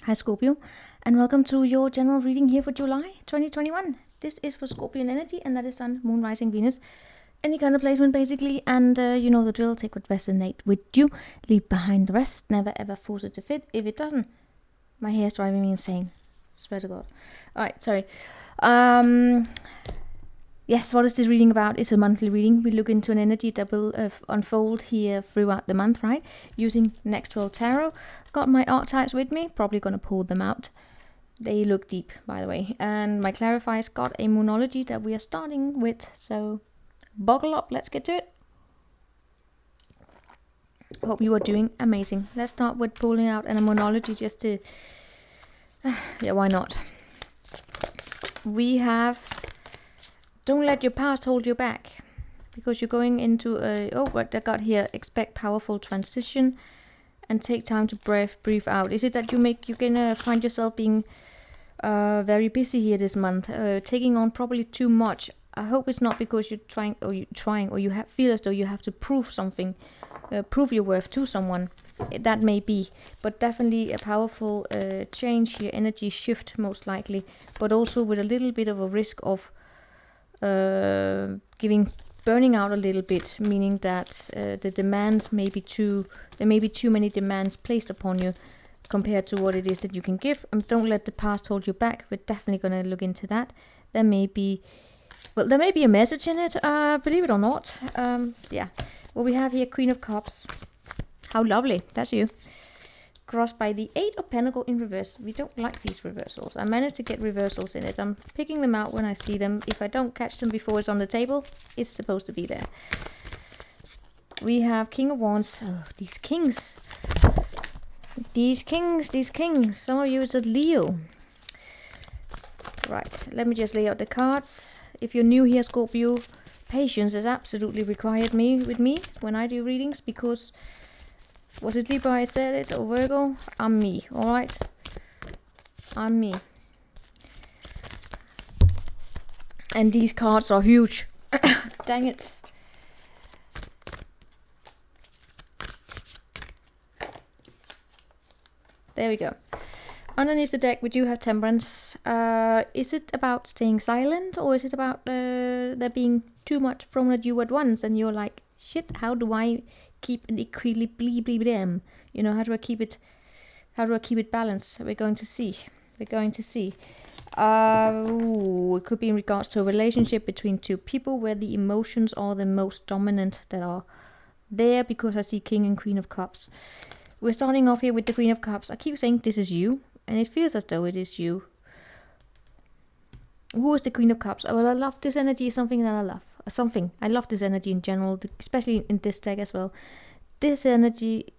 Hi Scorpio, and welcome to your general reading here for July 2021. This is for Scorpion energy, and that is Sun, Moon, Rising, Venus. Any kind of placement basically, and you know the drill. Take what resonate with you, leave behind the rest. Never ever force it to fit. If it doesn't, my hair is driving me insane. Swear to God. Alright, sorry. Yes, what is this reading about? It's a monthly reading. We look into an energy that will unfold here throughout the month, right? Using Next World Tarot. Got my archetypes with me. Probably going to pull them out. They look deep, by the way. And my clarifier's got a moonology that we are starting with. So buckle up. Let's get to it. Hope you are doing amazing. Let's start with pulling out a moonology just to... yeah, why not? We have... Don't let your past hold you back, because you're going into a, what I got here, expect powerful transition and take time to breathe out. Is it that you're gonna find yourself being very busy here this month, taking on probably too much? I hope it's not because you're trying or you feel as though you have to prove something, prove your worth to someone. That may be, but definitely a powerful change here, energy shift most likely, but also with a little bit of a risk of burning out a little bit, meaning that the demands may be there may be too many demands placed upon you compared to what it is that you can give. Don't let the past hold you back. We're definitely going to look into that. There may be a message in it, believe it or not. Yeah. Well, we have here Queen of Cups. How lovely. That's you. Crossed by the 8 of Pentacles in reverse. We don't like these reversals. I managed to get reversals in it. I'm picking them out when I see them. If I don't catch them before it's on the table, it's supposed to be there. We have King of Wands. Oh, these kings. These kings. Some of you it's a Leo. Right, let me just lay out the cards. If you're new here, Scorpio, patience is absolutely required with me when I do readings, because... was it Libra I said it, or Virgo? I'm me, alright? I'm me. And these cards are huge. Dang it. There we go. Underneath the deck we do have Temperance. Is it about staying silent, or is it about there being too much thrown at you at once and you're like, shit, how do I keep an equilibrium? You know, how do I keep it balanced? We're going to see. It could be in regards to a relationship between two people where the emotions are the most dominant that are there, because I see King and Queen of Cups. We're starting off here with the Queen of Cups. I keep saying this is you, and it feels as though it is you. Who is the Queen of Cups? Oh, well, I love this energy. Something that I love. I love this energy in general, especially in this deck as well. This energy,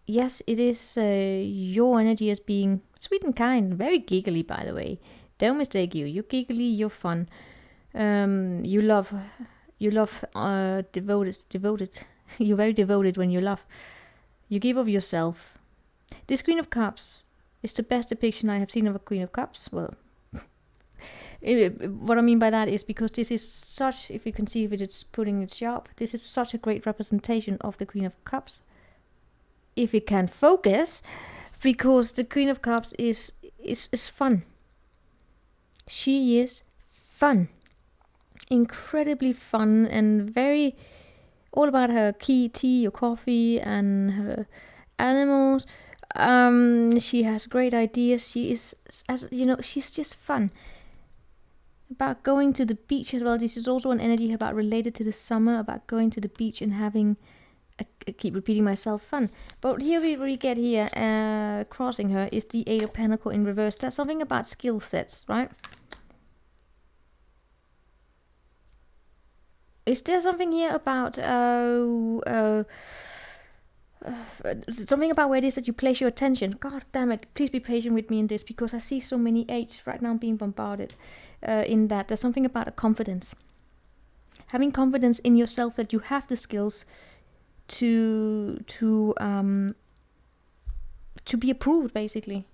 yes, it is your energy as being sweet and kind, very giggly, by the way. Don't mistake you. You're giggly, you're fun. You love devoted. You're very devoted when you love. You give of yourself. This Queen of Cups is the best depiction I have seen of a Queen of Cups. Well, what I mean by that is because this is such, if you can see if it's putting it sharp, this is such a great representation of the Queen of Cups. If you can focus, because the Queen of Cups is fun. She is fun. Incredibly fun, and very all about her tea or coffee and her animals. She has great ideas. She is, as you know, she's just fun. About going to the beach as well. This is also an energy about related to the summer, about going to the beach and having, I keep repeating myself, fun. But here we get here, crossing her is the 8 of Pentacles in reverse. That's something about skill sets, right? Is there something here about something about where it is that you place your attention? God damn it, please be patient with me in this, because I see so many 8s right now being bombarded in that. There's something about a confidence. Having confidence in yourself that you have the skills to be approved, basically.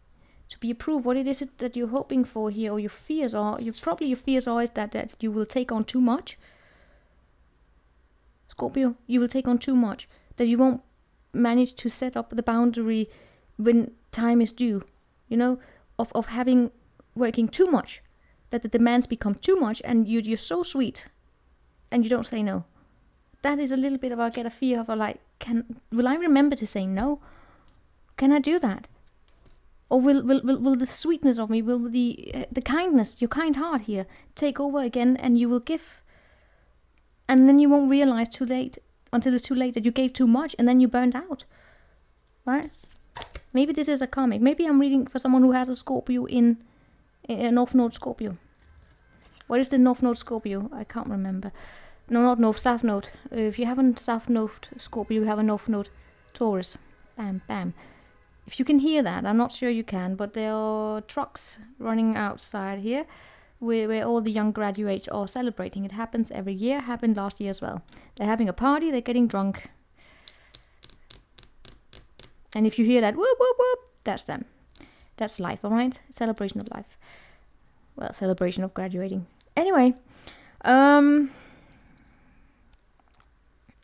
To be approved. What it is that you're hoping for here, or your fears are, your fears are is that you will take on too much. Scorpio, you will take on too much. That you won't manage to set up the boundary when time is due. you know, of having working too much, that the demands become too much, and you're so sweet, and you don't say no. That is a little bit of I get a fear of like, will I remember to say no? Can I do that? Or will the sweetness of me, will the kindness, your kind heart here, take over again, and you will give, and then you won't realize until it's too late that you gave too much, and then you burned out, right? Maybe this is a karmic. Maybe I'm reading for someone who has a Scorpio in a North Node Scorpio. What is the North Node Scorpio? I can't remember. No, not North, South Node. If you have a South Node Scorpio, you have a North Node Taurus. Bam, bam. If you can hear that, I'm not sure you can, but there are trucks running outside here where all the young graduates are celebrating. It happens every year, happened last year as well. They're having a party, they're getting drunk. And if you hear that, whoop, whoop, whoop, that's them. That's life, all right? Celebration of life. Well, celebration of graduating. Anyway,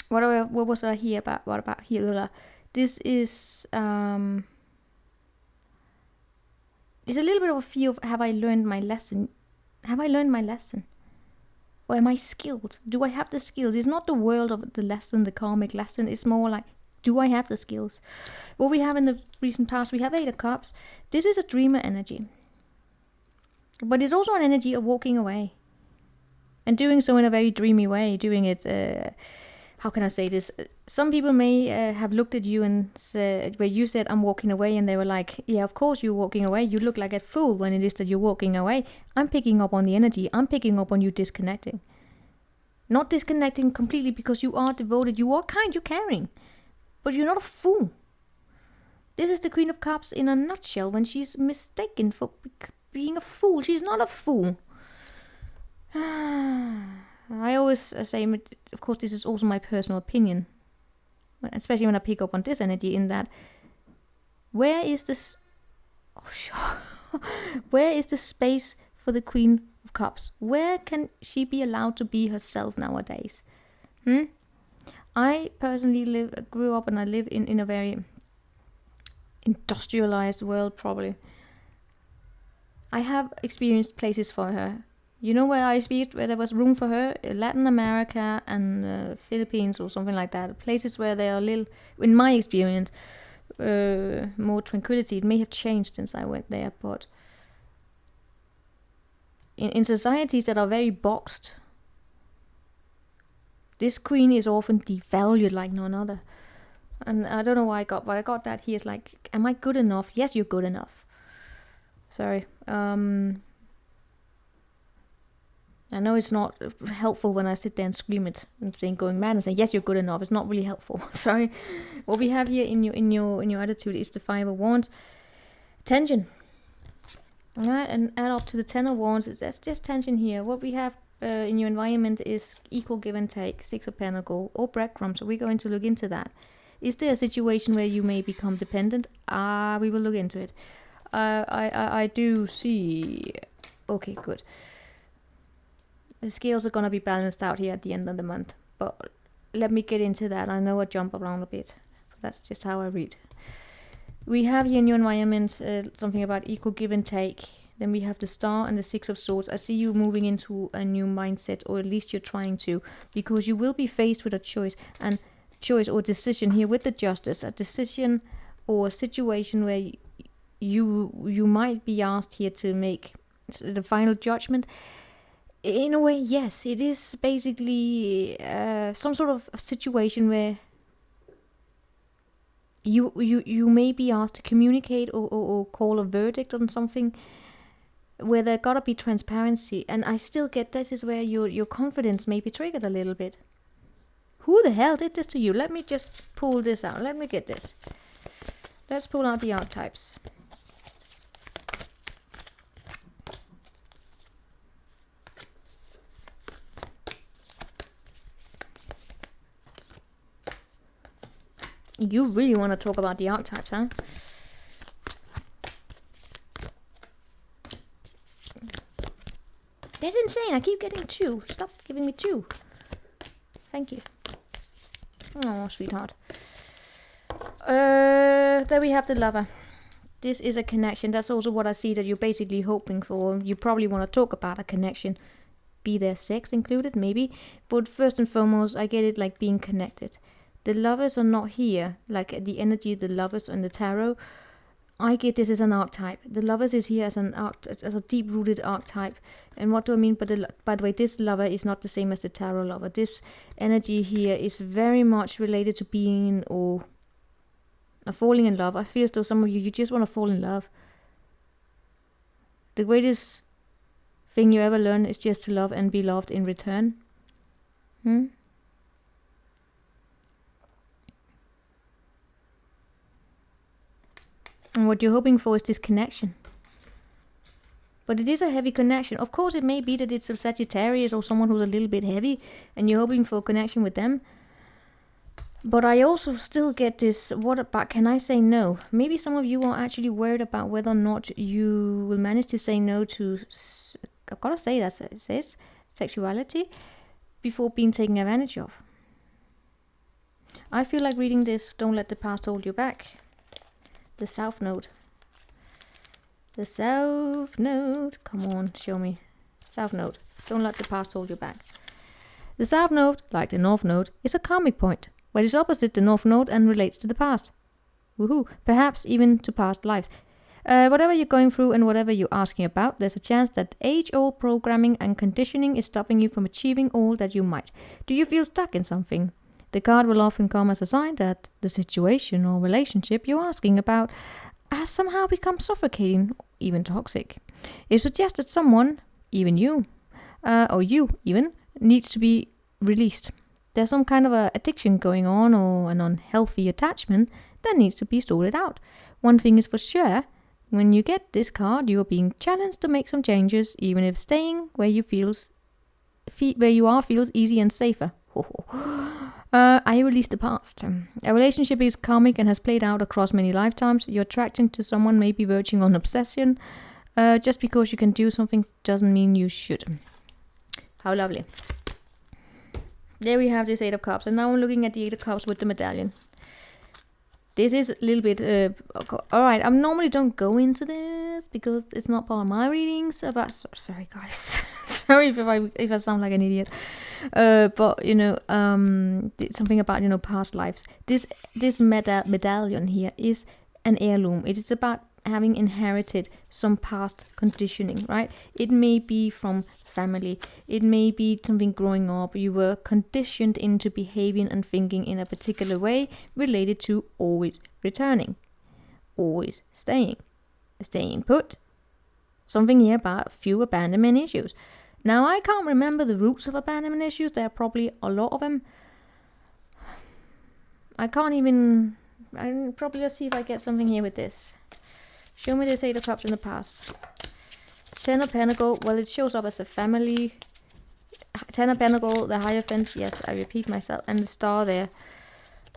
what was I here about? What about here? This is it's a little bit of a fear of, have I learned my lesson? Have I learned my lesson? Or am I skilled? Do I have the skills? It's not the world of the lesson, the karmic lesson. It's more like, do I have the skills? What we have in the recent past, we have 8 of Cups. This is a dreamer energy. But it's also an energy of walking away. And doing so in a very dreamy way. Doing it, how can I say this? Some people may have looked at you and said, where you said, I'm walking away. And they were like, yeah, of course you're walking away. You look like a fool when it is that you're walking away. I'm picking up on the energy. I'm picking up on you disconnecting. Not disconnecting completely because you are devoted. You are kind, you're caring. But you're not a fool. This is the Queen of Cups in a nutshell when she's mistaken for being a fool. She's not a fool. I always say, of course, this is also my personal opinion, especially when I pick up on this energy, in that, where is this? Where is the space for the Queen of Cups? Where can she be allowed to be herself nowadays? I personally grew up and I live in a very industrialized world, probably. I have experienced places for her. You know where I experienced where there was room for her? Latin America and Philippines or something like that. Places where they are a little, in my experience, more tranquility. It may have changed since I went there, but in societies that are very boxed, this queen is often devalued like none other. And I don't know why but I got that here. It's like, am I good enough? Yes, you're good enough. Sorry. I know it's not helpful when I sit there and scream it and saying, going mad and say, yes, you're good enough. It's not really helpful. Sorry. What we have here in your attitude is the 5 of Wands. Tension. All right, and add up to the 10 of Wands. That's just tension here. What we have in your environment is equal give and take, 6 of Pentacles, or breadcrumbs. So we're going to look into that. Is there a situation where you may become dependent? We will look into it. I do see. Okay, good. The scales are going to be balanced out here at the end of the month. But let me get into that. I know I jump around a bit. That's just how I read. We have here in your environment something about equal give and take. Then we have the Star and the 6 of Swords. I see you moving into a new mindset, or at least you're trying to, because you will be faced with a choice or decision here with the Justice. A decision or a situation where you might be asked here to make the final judgment. In a way, yes, it is basically some sort of situation where you may be asked to communicate or call a verdict on something where there gotta be transparency. And I still get this is where your confidence may be triggered a little bit. Who the hell did this to you? Let me just pull this out. Let me get this. Let's pull out the archetypes. You really want to talk about the archetypes, huh? That's insane. I keep getting 2. Stop giving me 2. Thank you. Oh, sweetheart. There we have the Lover. This is a connection. That's also what I see that you're basically hoping for. You probably want to talk about a connection. Be there sex included, maybe. But first and foremost, I get it like being connected. The lovers are not here. Like the energy, the lovers and the tarot. I get this as an archetype. The lovers is here as as a deep-rooted archetype. And what do I mean? By the way, this lover is not the same as the tarot lover. This energy here is very much related to being in awe. Falling in love. I feel as though some of you just want to fall in love. The greatest thing you ever learn is just to love and be loved in return. And what you're hoping for is this connection. But it is a heavy connection. Of course, it may be that it's a Sagittarius or someone who's a little bit heavy and you're hoping for a connection with them. But I also still get this, what about, can I say no? Maybe some of you are actually worried about whether or not you will manage to say no to, I've got to say that it says, sexuality before being taken advantage of. I feel like reading this, don't let the past hold you back. The South Node. The South Node. Come on, show me. South Node. Don't let the past hold you back. The South Node, like the North Node, is a karmic point, where it is opposite the North Node and relates to the past. Woohoo! Perhaps even to past lives. Whatever you're going through and whatever you're asking about, there's a chance that age-old programming and conditioning is stopping you from achieving all that you might. Do you feel stuck in something? The card will often come as a sign that the situation or relationship you're asking about has somehow become suffocating, even toxic. It suggests that someone, even you, or you even, needs to be released. There's some kind of a addiction going on or an unhealthy attachment that needs to be sorted out. One thing is for sure, when you get this card, you're being challenged to make some changes, even if staying where you are feels easy and safer. I release the past. A relationship is karmic and has played out across many lifetimes. Your attraction to someone may be verging on obsession. Just because you can do something doesn't mean you should. How lovely. There we have this 8 of Cups. And now I'm looking at the 8 of Cups with the medallion. This is a little bit... Alright, I normally don't go into this because it's not part of my readings. But sorry, guys. Sorry if I sound like an idiot. But, you know, something about, you know, past lives. This medallion here is an heirloom. It is about having inherited some past conditioning, right? It may be from family. It may be something growing up. You were conditioned into behaving and thinking in a particular way related to always returning, always staying put. Something here about few abandonment issues. Now, I can't remember the roots of abandonment issues. There are probably a lot of them. Let's see if I get something here with this. Show me this 8 of Cups in the past. 10 of Pentacles, well, it shows up as a family. 10 of Pentacles, the Hierophant, yes, I repeat myself. And the star there,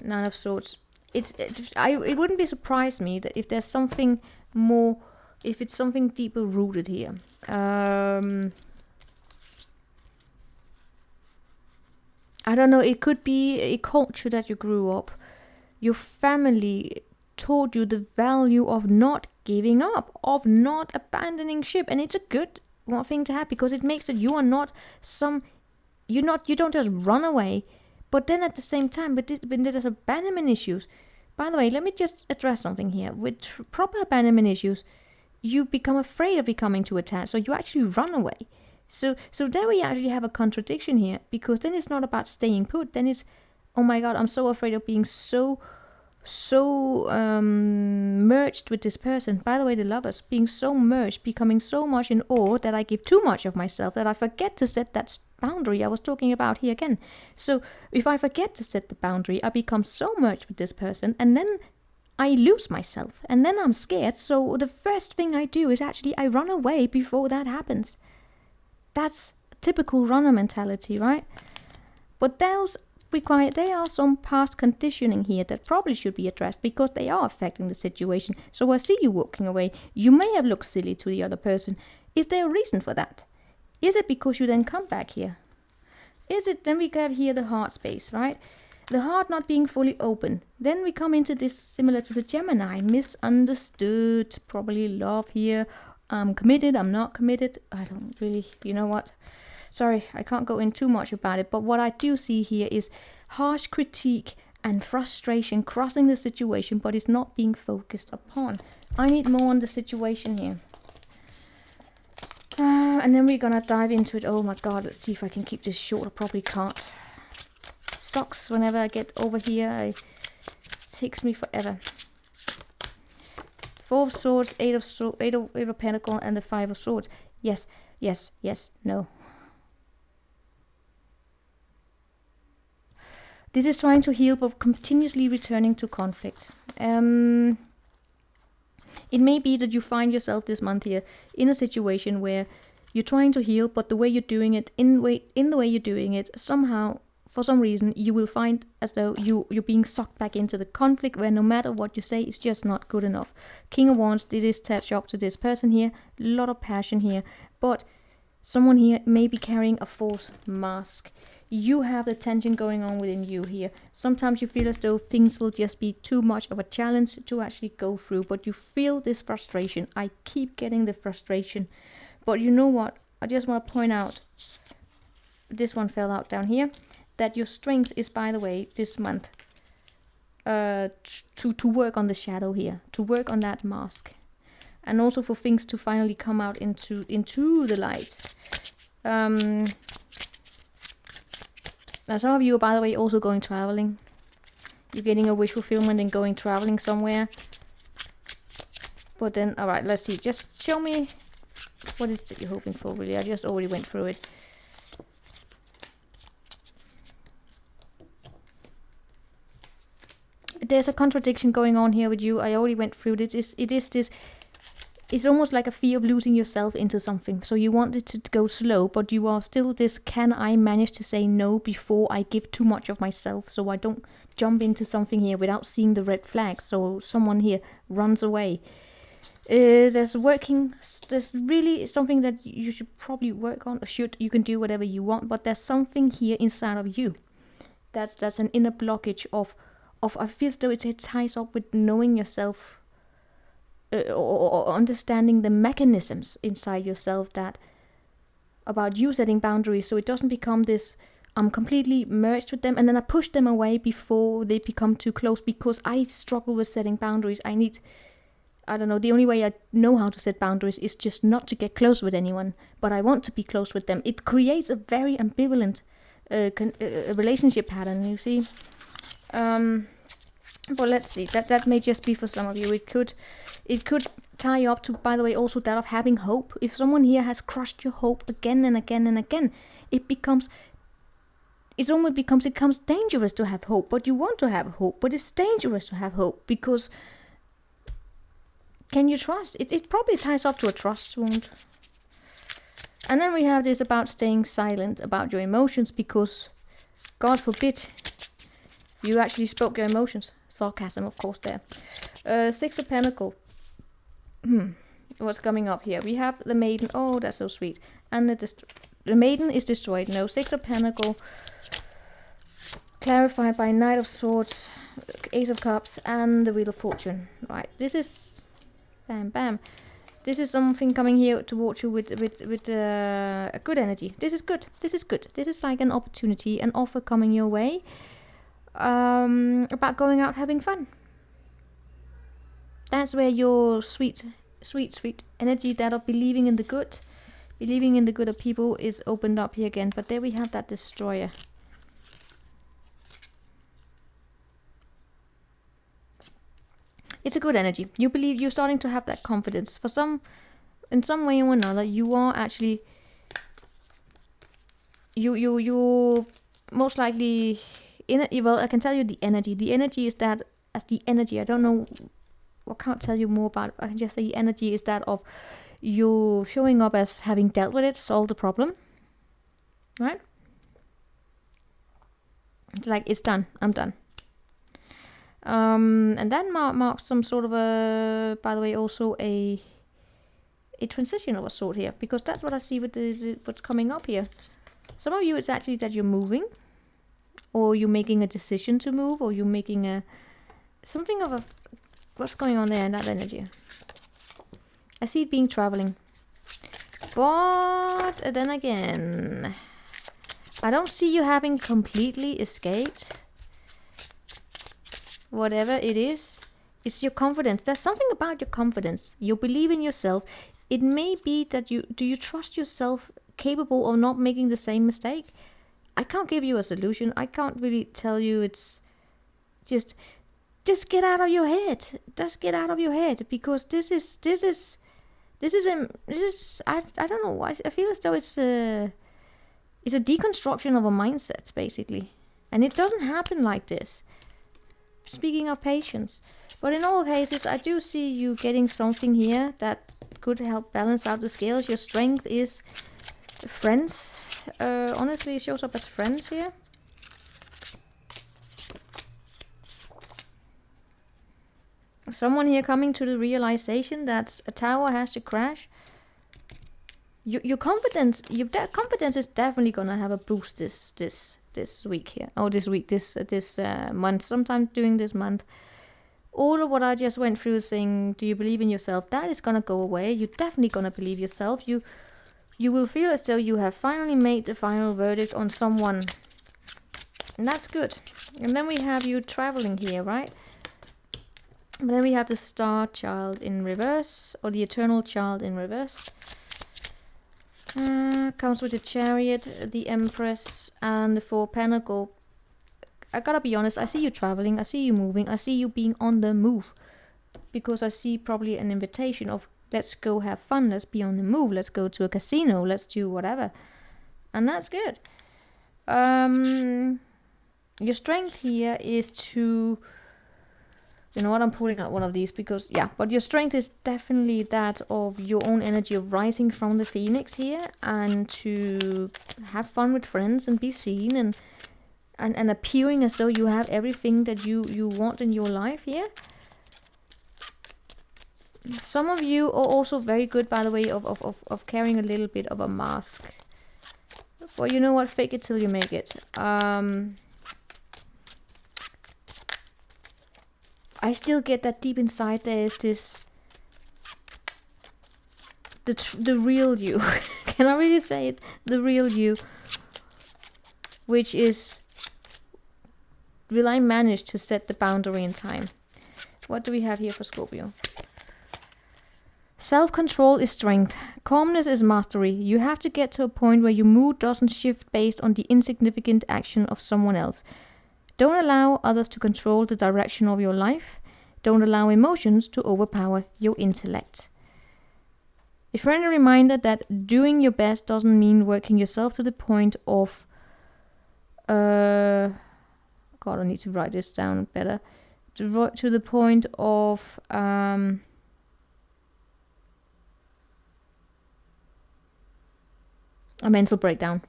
9 of Swords. It wouldn't be surprised me that if there's something more, if it's something deeper rooted here. I don't know, it could be a culture that you grew up. Your family taught you the value of not giving up, of not abandoning ship. And it's a good thing to have because it makes that you are not you don't just run away. But then at the same time, when there's abandonment issues, by the way, let me just address something here. With proper abandonment issues, you become afraid of becoming too attached. So you actually run away. So there we actually have a contradiction here, because then it's not about staying put. Then it's, oh my God, I'm so afraid of being so merged with this person. By the way, the lovers, being so merged, becoming so much in awe that I give too much of myself, that I forget to set that boundary I was talking about here again. So if I forget to set the boundary, I become so merged with this person, and then I lose myself, and then I'm scared. So the first thing I do is actually I run away before that happens. That's typical runner mentality, right? But there are some past conditioning here that probably should be addressed, because they are affecting the situation. So I see you walking away. You may have looked silly to the other person. Is there a reason for that? Is it because you then come back here? Is it, then we have here the heart space, right? The heart not being fully open. Then we come into this similar to the Gemini. Misunderstood. Probably love here. I'm committed. I'm not committed. I don't really, you know what? Sorry, I can't go in too much about it. But what I do see here is harsh critique and frustration crossing the situation, but it's not being focused upon. I need more on the situation here. And then we're gonna dive into it. Oh my god, let's see if I can keep this short. I probably can't. Sucks whenever I get over here. It takes me forever. Four of Swords, Eight of Pentacles, and the Five of Swords. Yes, yes, yes, no. This is trying to heal, but continuously returning to conflict. It may be that you find yourself this month here in a situation where you're trying to heal, but the way you're doing it, in the way you're doing it, somehow, for some reason, you will find as though you're being sucked back into the conflict where no matter what you say, it's just not good enough. King of Wands, this is touch up to this person here. A lot of passion here. But someone here may be carrying a false mask. You have the tension going on within you here. Sometimes you feel as though things will just be too much of a challenge to actually go through. But you feel this frustration. I keep getting the frustration. But you know what? I just want to point out. This one fell out down here. That your strength is, by the way, this month. To work on the shadow here. To work on that mask. And also for things to finally come out into the light. Now some of you are, by the way, also going traveling. You're getting a wish fulfillment and going traveling somewhere. But then, alright, let's see. Just show me what is it you're hoping for, really. I just already went through it. There's a contradiction going on here with you. I already went through this. It's almost like a fear of losing yourself into something. So you want it to go slow, but you are still this, can I manage to say no before I give too much of myself, so I don't jump into something here without seeing the red flags, so someone here runs away. There's really something that you should probably work on, or you can do whatever you want, but there's something here inside of you. That's an inner blockage of I feel as though it ties up with knowing yourself, or understanding the mechanisms inside yourself that about you setting boundaries, so it doesn't become this I'm completely merged with them and then I push them away before they become too close, because I struggle with setting boundaries. I don't know, the only way I know how to set boundaries is just not to get close with anyone, but I want to be close with them. It creates a very ambivalent relationship pattern, you see. But let's see, that may just be for some of you. It could tie up to, by the way, also that of having hope. If someone here has crushed your hope again and again and again, it becomes dangerous to have hope. But you want to have hope, but it's dangerous to have hope, because can you trust? It probably ties up to a trust wound. And then we have this about staying silent about your emotions, because God forbid you actually spoke your emotions. Sarcasm, of course, there. Six of Pentacles. What's coming up here? We have the Maiden. Oh, that's so sweet. And the Maiden is destroyed. No, Six of Pentacles. Clarified by Knight of Swords, Ace of Cups, and the Wheel of Fortune. Right, this is... Bam, bam. This is something coming here towards you with a good energy. This is good. This is good. This is like an opportunity, an offer coming your way. About going out having fun. That's where your sweet energy, that of believing in the good of people, is opened up here again. But there we have that Destroyer. It's a good energy. You believe, you're starting to have that confidence. In some way or another, you are actually, you're most likely. Well, I can tell you the energy. The energy is that, as the energy, I don't know, I can't tell you more about it. I can just say the energy is that of you showing up as having dealt with it, solved the problem. Right? It's like, it's done. I'm done. And that marks some sort of a, by the way, also a transition of a sort here, because that's what I see with what's coming up here. Some of you, it's actually that you're moving. or you're making a decision to move, or you're making something of a, what's going on there in that energy? I see it being traveling. But then again, I don't see you having completely escaped. Whatever it is, it's your confidence. There's something about your confidence. You believe in yourself. It may be that do you trust yourself capable of not making the same mistake? I can't give you a solution. I can't really tell you. It's just get out of your head. Just get out of your head, because this is I don't know. I feel as though it's a deconstruction of a mindset, basically, and it doesn't happen like this. Speaking of patience, but in all cases, I do see you getting something here that could help balance out the scales. Your strength is friends. Honestly, it shows up as friends here. Someone here coming to the realization that a tower has to crash. Your confidence is definitely gonna have a boost this week here. Oh, this month. Sometime during this month. All of what I just went through, saying, do you believe in yourself? That is gonna go away. You're definitely gonna believe yourself. You will feel as though you have finally made the final verdict on someone, and that's good. And then we have you traveling here, right? But then we have the star child in reverse, or the eternal child in reverse. Comes with the chariot, the empress, and the 4 pentacle. I gotta be honest, I see you traveling, I see you moving, I see you being on the move. Because I see probably an invitation of, let's go have fun, let's be on the move, let's go to a casino, let's do whatever. And that's good. Your strength here is to... You know what, I'm pulling out one of these because, yeah, but your strength is definitely that of your own energy of rising from the phoenix here, and to have fun with friends and be seen and appearing as though you have everything that you want in your life here. Some of you are also very good, by the way, of carrying a little bit of a mask. But you know what, fake it till you make it. I still get that deep inside there is this, the real you. Can I really say it? The real you. Which is, will I manage to set the boundary in time? What do we have here for Scorpio? Self-control is strength. Calmness is mastery. You have to get to a point where your mood doesn't shift based on the insignificant action of someone else. Don't allow others to control the direction of your life. Don't allow emotions to overpower your intellect. A friendly reminder that doing your best doesn't mean working yourself to the point of... God, I need to write this down better. To the point of... a mental breakdown.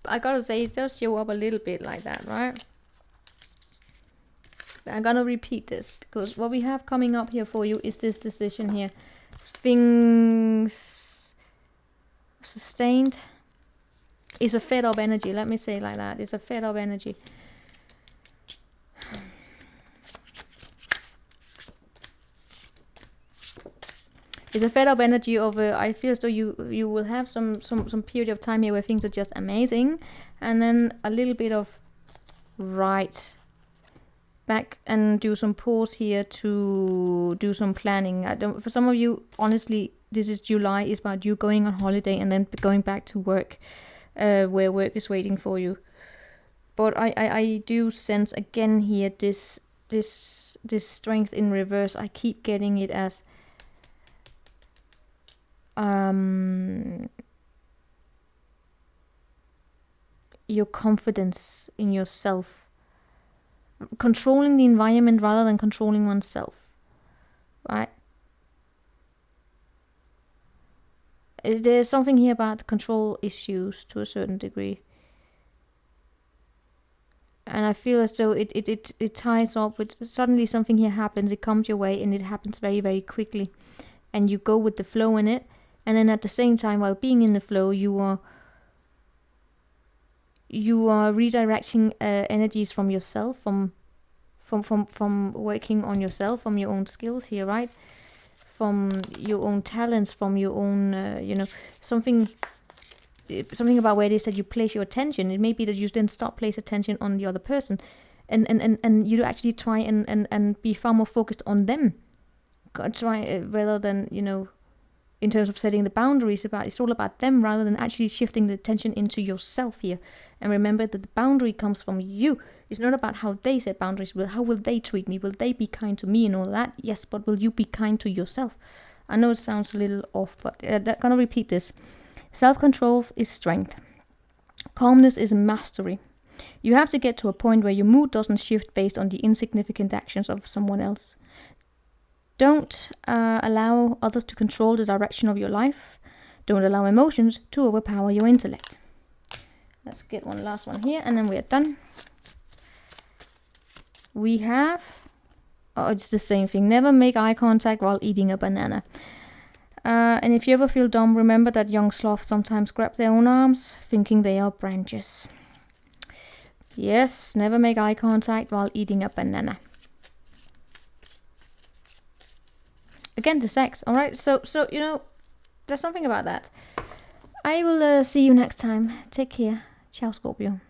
I gotta say, it does show up a little bit like that, right? I'm gonna repeat this because what we have coming up here for you is this decision here. Things sustained is a fed up energy. Let me say it like that. It's a fed up energy. It's a fed up energy of I feel as though you will have some period of time here where things are just amazing, and then a little bit of right back and do some pause here to do some planning. For some of you, honestly, this is July, is about you going on holiday and then going back to work, where work is waiting for you. But I do sense again here this strength in reverse. I keep getting it as your confidence in yourself, controlling the environment rather than controlling oneself, right? There's something here about control issues to a certain degree, and I feel as though it ties up with suddenly something here happens, it comes your way, and it happens very, very quickly, and you go with the flow in it. And then at the same time, while being in the flow, you are you are redirecting energies from yourself, from working on yourself, from your own skills here, right? From your own talents, from your own, something about where it is that you place your attention. It may be that you then stop place attention on the other person, and you actually try and be far more focused on them. Try rather than, in terms of setting the boundaries, it's all about them rather than actually shifting the attention into yourself here. And remember that the boundary comes from you. It's not about how they set boundaries. Well, how will they treat me? Will they be kind to me and all that? Yes, but will you be kind to yourself? I know it sounds a little off, but I'm gonna repeat this. Self-control is strength. Calmness is mastery. You have to get to a point where your mood doesn't shift based on the insignificant actions of someone else. Don't allow others to control the direction of your life. Don't allow emotions to overpower your intellect. Let's get one last one here, and then we are done. We have... Oh, it's the same thing. Never make eye contact while eating a banana. And if you ever feel dumb, remember that young sloths sometimes grab their own arms, thinking they are branches. Yes, never make eye contact while eating a banana. Again, the sex. All right, so there's something about that. I will see you next time. Take care. Ciao, Scorpio.